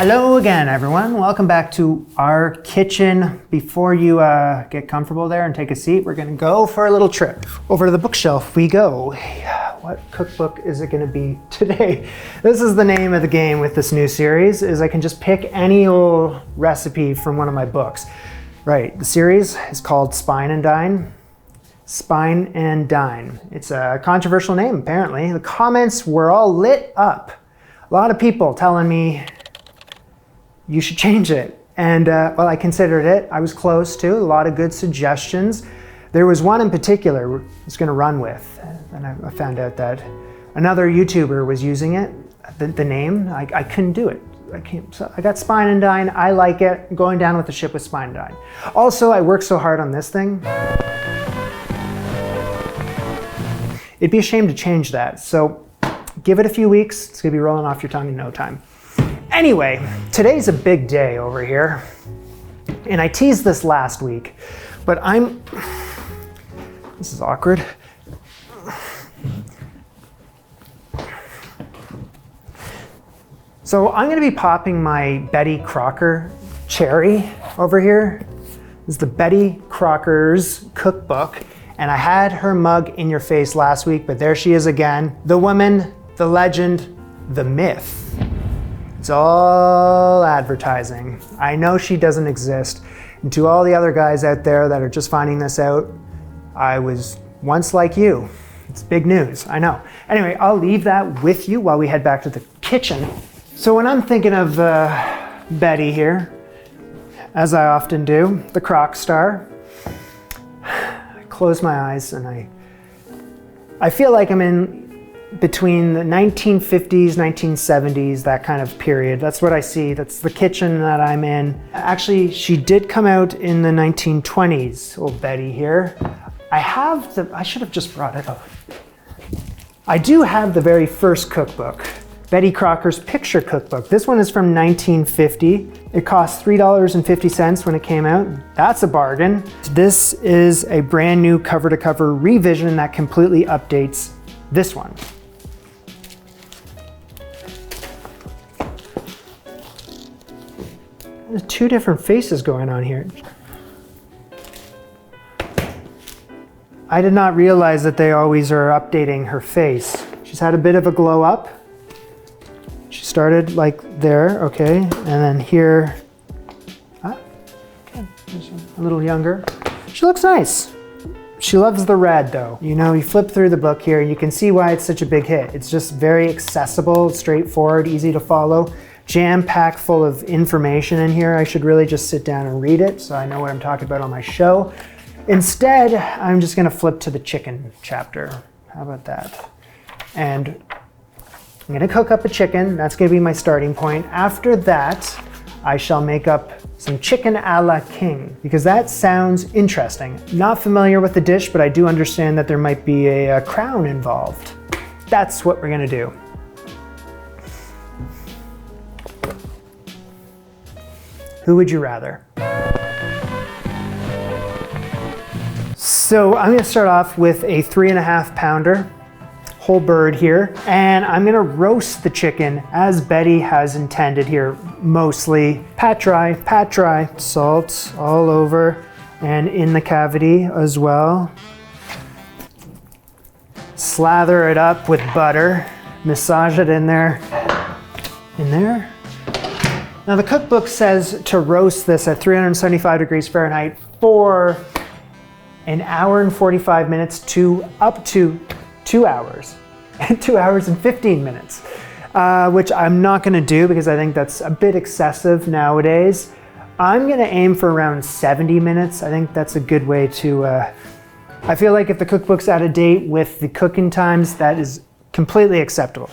Hello again, everyone. Welcome back to our kitchen. Before you get comfortable there and take a seat, we're gonna go for a little trip. Over to the bookshelf we go. What cookbook is it gonna be today? This is the name of the game with this new series, is I can just pick any old recipe from one of my books. Right, the series is called Spine and Dine. Spine and Dine. It's a controversial name, apparently. The comments were all lit up. A lot of people telling me you should change it. And well, I considered it. I was close to a lot of good suggestions. There was one in particular I was going to run with, and I found out that another YouTuber was using it, the name. I couldn't do it. So I got Spine and Dine. I like it. I'm going down with the ship with Spine and Dine. Also, I worked so hard on this thing. It'd be a shame to change that. So give it a few weeks. It's going to be rolling off your tongue in no time. Anyway, today's a big day over here. And I teased this last week, but this is awkward. So I'm going to be popping my Betty Crocker cherry over here. This is the Betty Crocker's cookbook. And I had her mug in your face last week, but there she is again. The woman, the legend, the myth. It's all advertising. I know she doesn't exist. And to all the other guys out there that are just finding this out, I was once like you. It's big news, I know. Anyway, I'll leave that with you while we head back to the kitchen. So when I'm thinking of Betty here, as I often do, the Crock Star, I close my eyes and I feel like I'm in between the 1950s, 1970s, that kind of period. That's what I see. That's the kitchen that I'm in. Actually, she did come out in the 1920s, old Betty here. I should have just brought it up. I do have the very first cookbook, Betty Crocker's Picture Cookbook. This one is from 1950. It cost $3.50 when it came out. That's a bargain. This is a brand new cover-to-cover revision that completely updates this one. There's two different faces going on here. I did not realize that they always are updating her face. She's had a bit of a glow up. She started like there, okay, and then here, okay, a little younger. She looks nice. She loves the red though. You know, you flip through the book here and you can see why it's such a big hit. It's just very accessible, straightforward, easy to follow, jam-packed full of information in here. I should really just sit down and read it so I know what I'm talking about on my show. Instead, I'm just gonna flip to the chicken chapter. How about that? And I'm gonna cook up a chicken. That's gonna be my starting point. After that, I shall make up some chicken a la king, because that sounds interesting. Not familiar with the dish, but I do understand that there might be a crown involved. That's what we're gonna do. Who would you rather? So I'm gonna start off with a 3.5 pounder. Whole bird here, and I'm gonna roast the chicken as Betty has intended here, mostly. Pat dry, salt all over and in the cavity as well. Slather it up with butter, massage it in there. Now the cookbook says to roast this at 375 degrees Fahrenheit for an hour and 45 minutes to up to 2 hours, 2 hours and 15 minutes, which I'm not gonna do because I think that's a bit excessive nowadays. I'm gonna aim for around 70 minutes. I think that's a good way to, I feel like if the cookbook's out of date with the cooking times, that is completely acceptable.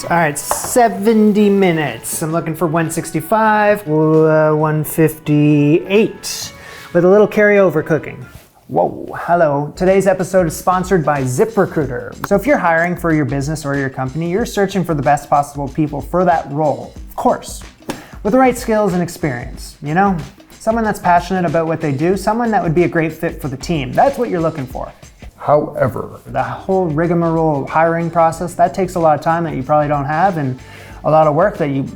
All right, 70 minutes. I'm looking for 165, 158, with a little carryover cooking. Whoa, hello. Today's episode is sponsored by ZipRecruiter. So if you're hiring for your business or your company, you're searching for the best possible people for that role, of course, with the right skills and experience, you know? Someone that's passionate about what they do, someone that would be a great fit for the team. That's what you're looking for. However, the whole rigmarole hiring process, that takes a lot of time that you probably don't have and a lot of work that you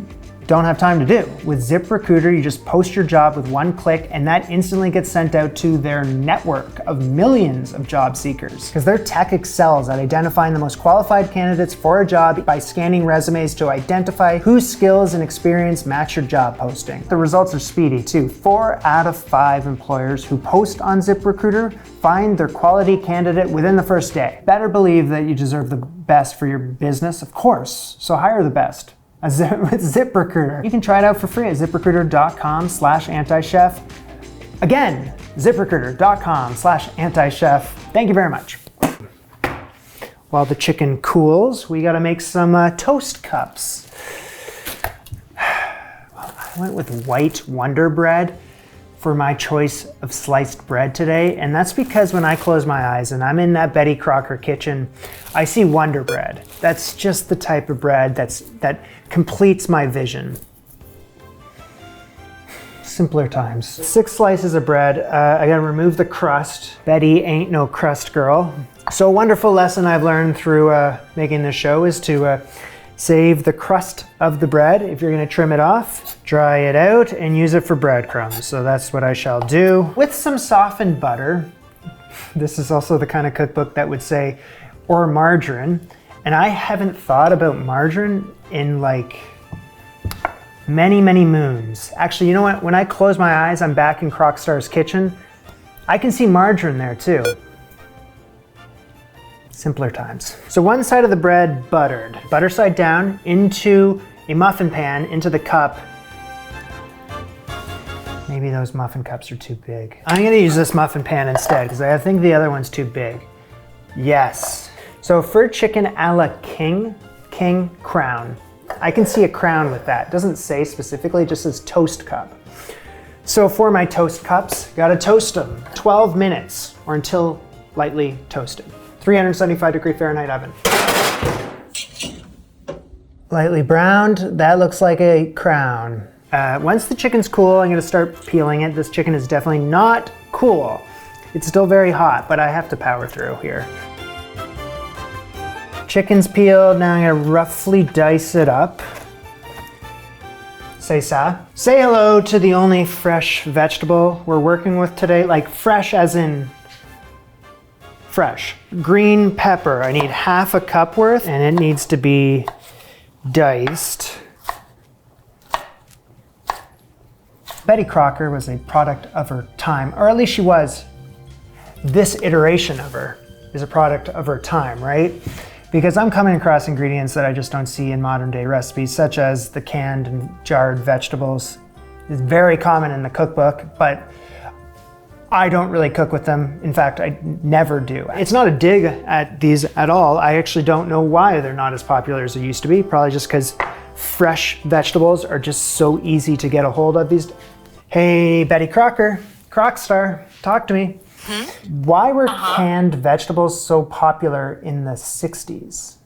don't have time to do. With ZipRecruiter, you just post your job with one click and that instantly gets sent out to their network of millions of job seekers. Because their tech excels at identifying the most qualified candidates for a job by scanning resumes to identify whose skills and experience match your job posting. The results are speedy too. 4 out of 5 employers who post on ZipRecruiter find their quality candidate within the first day. Better believe that you deserve the best for your business, of course, so hire the best. With ZipRecruiter. You can try it out for free at ZipRecruiter.com/anti-chef. Again, ZipRecruiter.com/anti-chef. Thank you very much. While the chicken cools, we gotta make some toast cups. I went with white Wonder Bread for my choice of sliced bread today, and that's because when I close my eyes and I'm in that Betty Crocker kitchen, I see Wonder Bread. That's just the type of bread that completes my vision. Simpler times. 6 slices of bread. I gotta remove the crust. Betty ain't no crust girl. So a wonderful lesson I've learned through making this show is to save the crust of the bread. If you're gonna trim it off, dry it out and use it for breadcrumbs. So that's what I shall do. With some softened butter. This is also the kind of cookbook that would say, or margarine. And I haven't thought about margarine in like many, many moons. Actually, you know what? When I close my eyes, I'm back in Crocstar's kitchen. I can see margarine there too. Simpler times. So one side of the bread buttered. Butter side down into a muffin pan, into the cup. Maybe those muffin cups are too big. I'm gonna use this muffin pan instead because I think the other one's too big. Yes. So for chicken a la king crown. I can see a crown with that. It doesn't say specifically, it just says toast cup. So for my toast cups, gotta toast them 12 minutes or until lightly toasted. 375-degree Fahrenheit oven. Lightly browned, that looks like a crown. Once the chicken's cool, I'm gonna start peeling it. This chicken is definitely not cool. It's still very hot, but I have to power through here. Chicken's peeled, now I'm gonna roughly dice it up. Say ça. Say hello to the only fresh vegetable we're working with today, like fresh as in fresh. Green pepper, I need half a cup worth and it needs to be diced. Betty Crocker was a product of her time, or at least she was. This iteration of her is a product of her time, right? Because I'm coming across ingredients that I just don't see in modern day recipes, such as the canned and jarred vegetables. It's very common in the cookbook, but I don't really cook with them. In fact, I never do. It's not a dig at these at all. I actually don't know why they're not as popular as they used to be. Probably just because fresh vegetables are just so easy to get a hold of these. Hey, Betty Crocker, Crocstar, talk to me. Why were canned vegetables so popular in the 60s?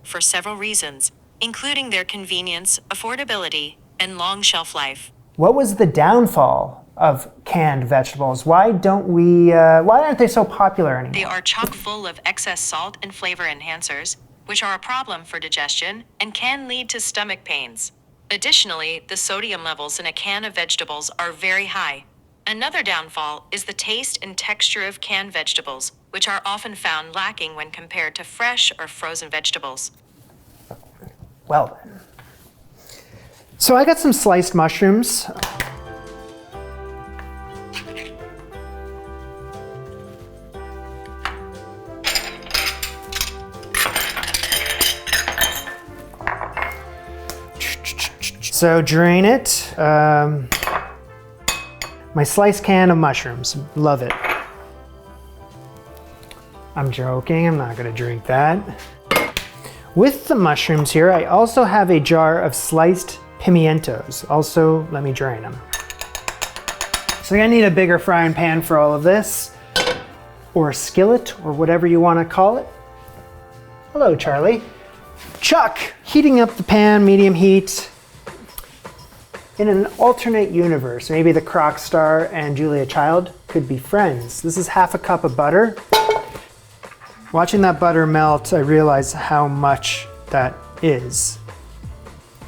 For several reasons, including their convenience, affordability, and long shelf life. What was the downfall of canned vegetables? Why aren't they so popular anymore? They are chock full of excess salt and flavor enhancers, which are a problem for digestion and can lead to stomach pains. Additionally, the sodium levels in a can of vegetables are very high. Another downfall is the taste and texture of canned vegetables, which are often found lacking when compared to fresh or frozen vegetables. Well then. So I got some sliced mushrooms. So drain it. My sliced can of mushrooms, love it. I'm joking, I'm not gonna drink that. With the mushrooms here, I also have a jar of sliced pimientos. Also, let me drain them. So I need a bigger frying pan for all of this, or a skillet, or whatever you wanna call it. Hello, Charlie. Chuck, heating up the pan, medium heat. In an alternate universe, maybe the Crocstar and Julia Child could be friends. This is half a cup of butter. Watching that butter melt, I realize how much that is.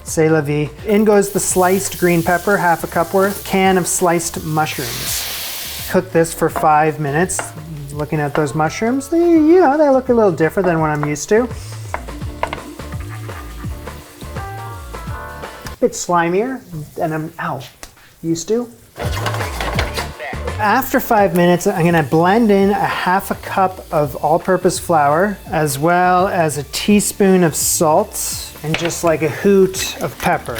C'est la vie. In goes the sliced green pepper, half a cup worth, can of sliced mushrooms. Cook this for 5 minutes. Looking at those mushrooms, they look a little different than what I'm used to. A bit slimier than I'm used to. After 5 minutes, I'm gonna blend in a half a cup of all-purpose flour, as well as a teaspoon of salt, and just like a hoot of pepper.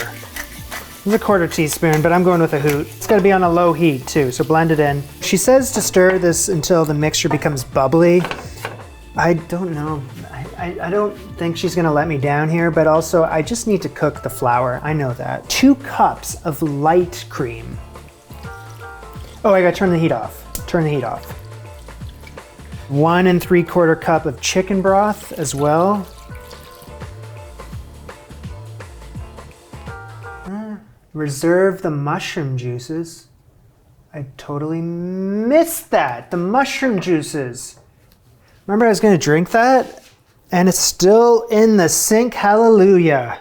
It's a 1/4 teaspoon, but I'm going with a hoot. It's gotta be on a low heat too, so blend it in. She says to stir this until the mixture becomes bubbly. I don't know. I don't think she's gonna let me down here, but also I just need to cook the flour. I know that. 2 cups of light cream. Oh, I gotta turn the heat off. Turn the heat off. 1 3/4 cup of chicken broth as well. Reserve the mushroom juices. I totally missed that. The mushroom juices. Remember I was gonna drink that? And it's still in the sink, hallelujah.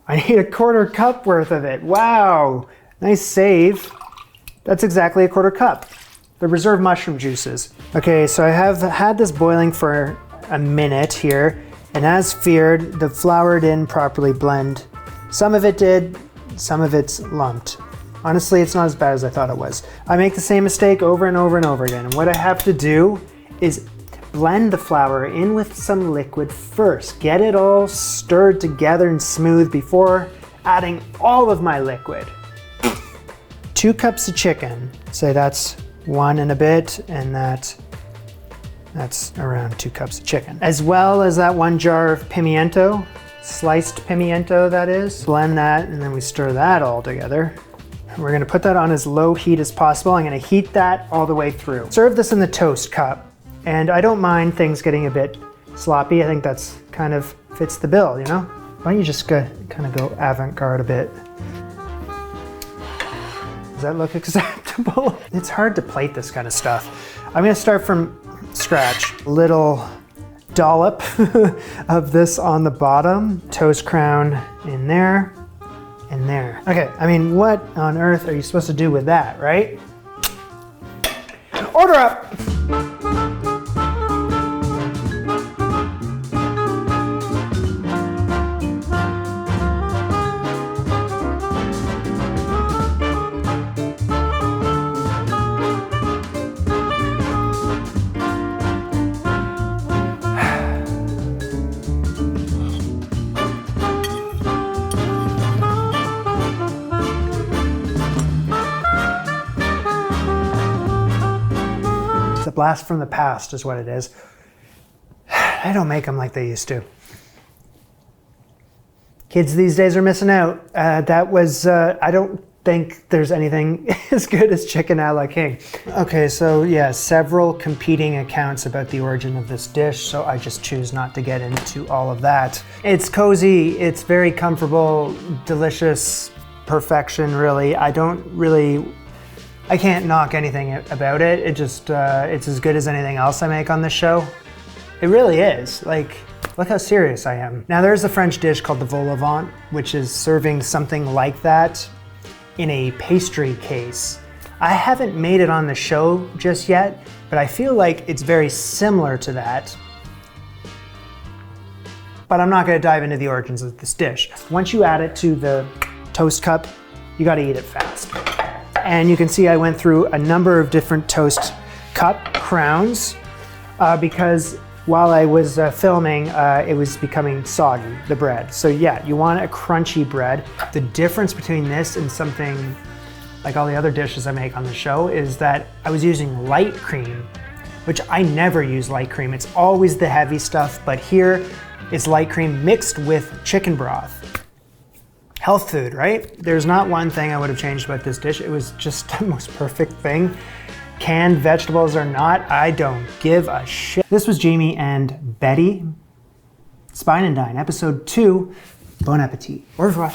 I need a 1/4 cup worth of it. Wow, nice save. That's exactly a 1/4 cup. The reserved mushroom juices. Okay, so I have had this boiling for a minute here, and as feared, the flour didn't properly blend. Some of it did, some of it's lumped. Honestly, it's not as bad as I thought it was. I make the same mistake over and over and over again. And what I have to do is blend the flour in with some liquid first. Get it all stirred together and smooth before adding all of my liquid. 2 cups of chicken. Say that's 1 and a bit, and that's around 2 cups of chicken. As well as that 1 jar of pimiento, sliced pimiento that is. Blend that, and then we stir that all together. We're gonna put that on as low heat as possible. I'm gonna heat that all the way through. Serve this in the toast cup, and I don't mind things getting a bit sloppy. I think that's kind of fits the bill, you know? Why don't you just kind of go avant-garde a bit? Does that look acceptable? It's hard to plate this kind of stuff. I'm gonna start from scratch. Little dollop of this on the bottom. Toast crown in there and there. Okay, I mean, what on earth are you supposed to do with that, right? Order up! It's a blast from the past is what it is. I don't make them like they used to. Kids these days are missing out. I don't think there's anything as good as chicken a la king. Okay, so yeah, several competing accounts about the origin of this dish, so I just choose not to get into all of that. It's cozy, it's very comfortable, delicious, perfection really. I can't knock anything about it. It just, it's as good as anything else I make on this show. It really is. Like, look how serious I am. Now there's a French dish called the vol au vent, which is serving something like that in a pastry case. I haven't made it on the show just yet, but I feel like it's very similar to that. But I'm not gonna dive into the origins of this dish. Once you add it to the toast cup, you gotta eat it fast. And you can see I went through a number of different toast cup crowns because while I was filming, it was becoming soggy, the bread. So yeah, you want a crunchy bread. The difference between this and something like all the other dishes I make on the show is that I was using light cream, which I never use light cream. It's always the heavy stuff, but here it's light cream mixed with chicken broth. Health food, right? There's not one thing I would have changed about this dish. It was just the most perfect thing. Canned vegetables or not, I don't give a shit. This was Jamie and Betty. Spine and Dine, episode 2. Bon appetit. Au revoir.